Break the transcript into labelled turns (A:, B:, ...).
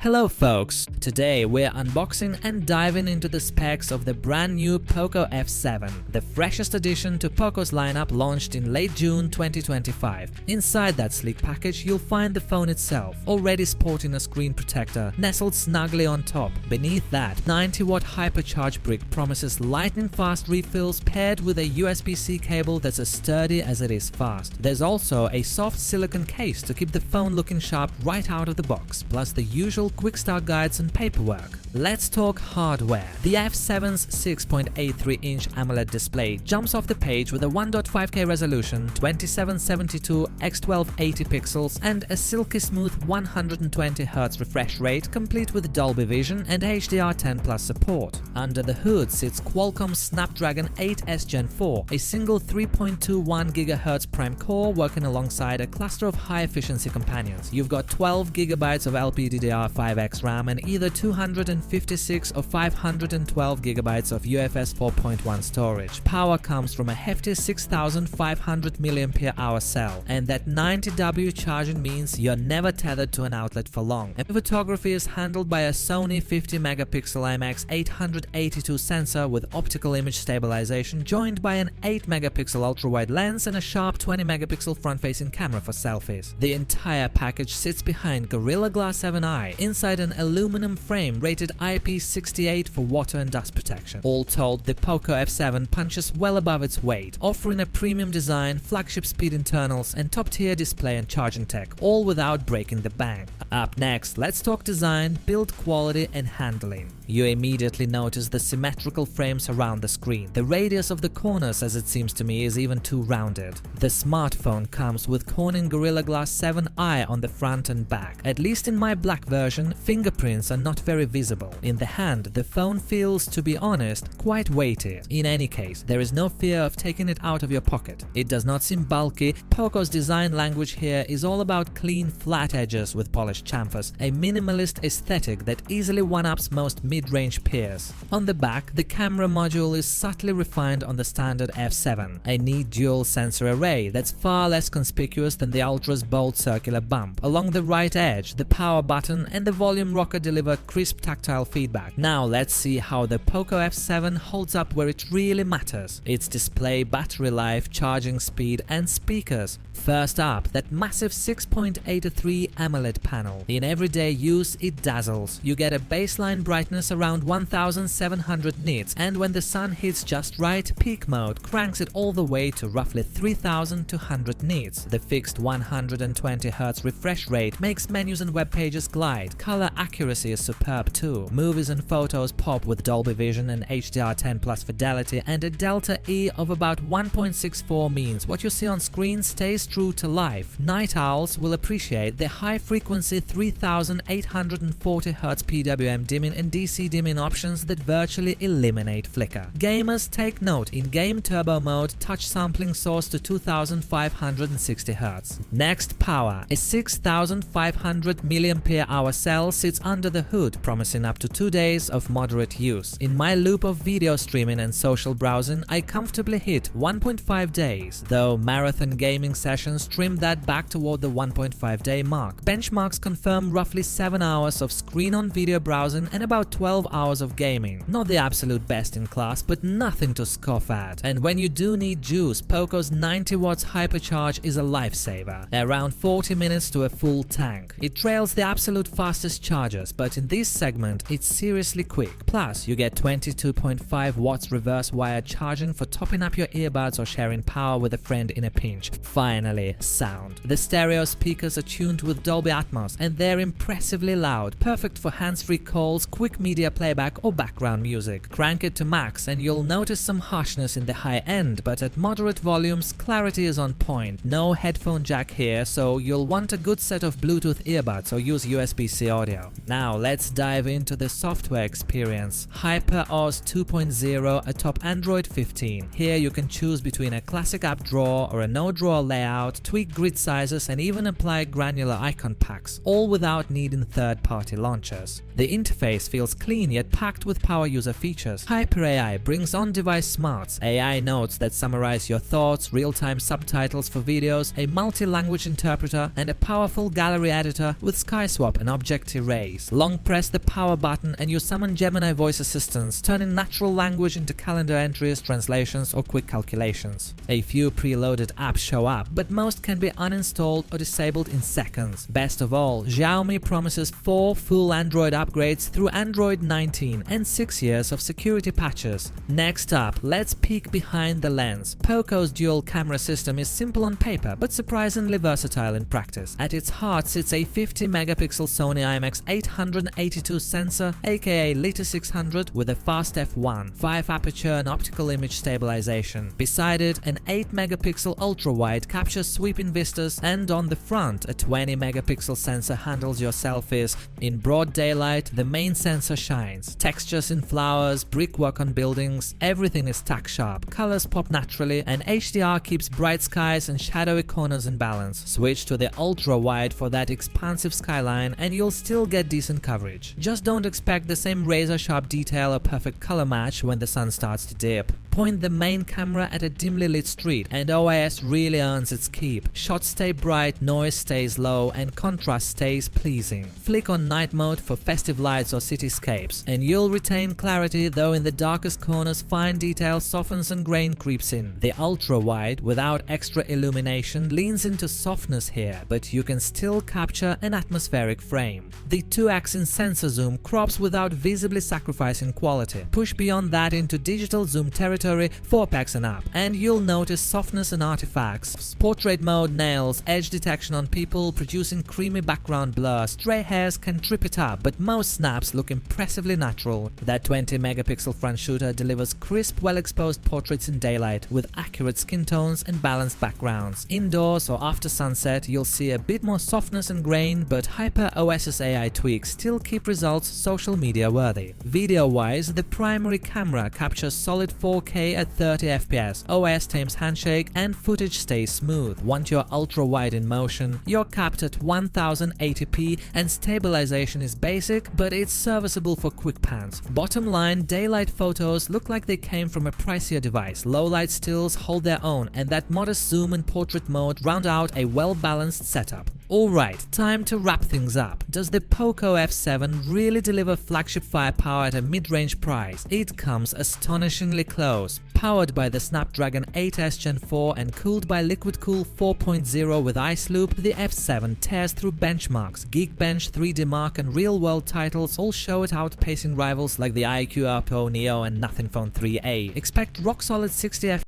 A: Hello folks, today we're unboxing and diving into the specs of the brand new Poco F7, the freshest addition to Poco's lineup launched in late June 2025. Inside that sleek package you'll find the phone itself, already sporting a screen protector, nestled snugly on top. Beneath that, 90-watt hypercharge brick promises lightning-fast refills paired with a USB-C cable that's as sturdy as it is fast. There's also a soft silicone case to keep the phone looking sharp right out of the box, plus the usual quick start guides and paperwork. Let's talk hardware. The F7's 6.83-inch AMOLED display jumps off the page with a 1.5K resolution, 2772 x 1280 pixels, and a silky smooth 120Hz refresh rate, complete with Dolby Vision and HDR10+ support. Under the hood sits Qualcomm's Snapdragon 8S Gen 4, a single 3.21 GHz prime core working alongside a cluster of high-efficiency companions. You've got 12 GB of LPDDR5X RAM and either 256 or 512 GB of UFS 4.1 storage. Power comes from a hefty 6500 mAh cell, and that 90W charging means you're never tethered to an outlet for long. And photography is handled by a Sony 50MP IMX882 sensor with optical image stabilization, joined by an 8MP ultra-wide lens and a sharp 20MP front-facing camera for selfies. The entire package sits behind Gorilla Glass 7i, inside an aluminum frame rated IP68 for water and dust protection. All told, the Poco F7 punches well above its weight, offering a premium design, flagship speed internals, and top-tier display and charging tech, all without breaking the bank. Up next, let's talk design, build quality, and handling. You immediately notice the symmetrical frames around the screen. The radius of the corners, as it seems to me, is even too rounded. The smartphone comes with Corning Gorilla Glass 7i on the front and back. At least in my black version, fingerprints are not very visible. In the hand, the phone feels, to be honest, quite weighty. In any case, there is no fear of taking it out of your pocket. It does not seem bulky. Poco's design language here is all about clean, flat edges with polished chamfers, a minimalist aesthetic that easily one-ups most mid-range peers. On the back, the camera module is subtly refined on the standard F7, a neat dual sensor array that's far less conspicuous than the Ultra's bold circular bump. Along the right edge, the power button and the volume rocker deliver crisp tactile feedback. Now let's see how the Poco F7 holds up where it really matters: its display, battery life, charging speed, and speakers. First up, that massive 6.83 AMOLED panel. In everyday use, it dazzles. You get a baseline brightness around 1700 nits, and when the sun hits just right, peak mode cranks it all the way to roughly 3200 nits. The fixed 120Hz refresh rate makes menus and web pages glide. Color accuracy is superb too. Movies and photos pop with Dolby Vision and HDR10+ fidelity, and a delta E of about 1.64 means what you see on screen stays true to life. Night owls will appreciate the high-frequency 3840Hz PWM dimming and DC dimming options that virtually eliminate flicker. Gamers take note: in-game turbo mode, touch sampling soars to 2560Hz. Next, power. A 6500 mAh cell sits under the hood, promising up to 2 days of moderate use. In my loop of video streaming and social browsing, I comfortably hit 1.5 days, though marathon gaming sessions trim that back toward the 1.5-day mark. Benchmarks confirm roughly 7 hours of screen-on video browsing and about 12 hours of gaming. Not the absolute best in class, but nothing to scoff at. And when you do need juice, Poco's 90 watts hypercharge is a lifesaver, around 40 minutes to a full tank. It trails the absolute fastest chargers, but in this segment it's seriously quick. Plus, you get 22.5 watts reverse wired charging for topping up your earbuds or sharing power with a friend in a pinch. Finally, sound. The stereo speakers are tuned with Dolby Atmos, and they're impressively loud, perfect for hands-free calls, quick media playback, or background music. Crank it to max and you'll notice some harshness in the high end, but at moderate volumes, clarity is on point. No headphone jack here, so you'll want a good set of Bluetooth earbuds or use USB-C audio. Now let's dive into the software experience. HyperOS 2.0 atop Android 15. Here you can choose between a classic app drawer or a no-drawer layout, tweak grid sizes, and even apply granular icon packs, all without needing third-party launchers. The interface feels clean yet packed with power user features. HyperAI brings on-device smarts, AI notes that summarize your thoughts, real-time subtitles for videos, a multi-language interpreter, and a powerful gallery editor with SkySwap and object object erase. Long press the power button and you summon Gemini voice assistants, turning natural language into calendar entries, translations or quick calculations. A few preloaded apps show up, but most can be uninstalled or disabled in seconds. Best of all, Xiaomi promises 4 full Android upgrades through Android 19 and 6 years of security patches. Next up, let's peek behind the lens. Poco's dual camera system is simple on paper but surprisingly versatile in practice. At its heart sits a 50-megapixel Sony IMX882 sensor, aka Lita 600, with a fast f1, 5 aperture and optical image stabilization. Beside it, an 8-megapixel ultra-wide captures sweeping vistas, and on the front, a 20-megapixel sensor handles your selfies. In broad daylight, the main sensor shines. Textures in flowers, brickwork on buildings, everything is tack sharp, colors pop naturally, and HDR keeps bright skies and shadowy corners in balance. Switch to the ultra-wide for that expansive skyline and you'll still get decent coverage. Just don't expect the same razor-sharp detail or perfect color match when the sun starts to dip. Point the main camera at a dimly lit street and OIS really earns its keep. Shots stay bright, noise stays low, and contrast stays pleasing. Flick on night mode for festive lights or cityscapes, and you'll retain clarity, though in the darkest corners fine detail softens and grain creeps in. The ultra-wide, without extra illumination, leans into softness here, but you can still capture an atmospheric frame. The 2x in sensor zoom crops without visibly sacrificing quality. Push beyond that into digital zoom territory, 4x and up, and you'll notice softness and artifacts. Portrait mode nails edge detection on people, producing creamy background blur. Stray hairs can trip it up, but most snaps look impressively natural. That 20-megapixel front shooter delivers crisp, well-exposed portraits in daylight with accurate skin tones and balanced backgrounds. Indoors or after sunset, you'll see a bit more softness and grain, but Hyper OS's AI tweaks still keep results social media worthy. Video-wise, the primary camera captures solid 4K at 30 FPS, OS tames handshake, and footage stays smooth. Want your ultra-wide in motion? You're capped at 1080p and stabilization is basic, but it's serviceable for quick pans. Bottom line, daylight photos look like they came from a pricier device. Low-light stills hold their own, and that modest zoom and portrait mode round out a well-balanced setup. Alright, time to wrap things up. Does the Poco F7 really deliver flagship firepower at a mid-range price? It comes astonishingly close. Powered by the Snapdragon 8S Gen 4 and cooled by Liquid Cool 4.0 with Ice Loop, the F7 tears through benchmarks. Geekbench, 3D Mark and real-world titles all show it outpacing rivals like the iQOO Neo and Nothing Phone 3a. Expect rock-solid 60 FPS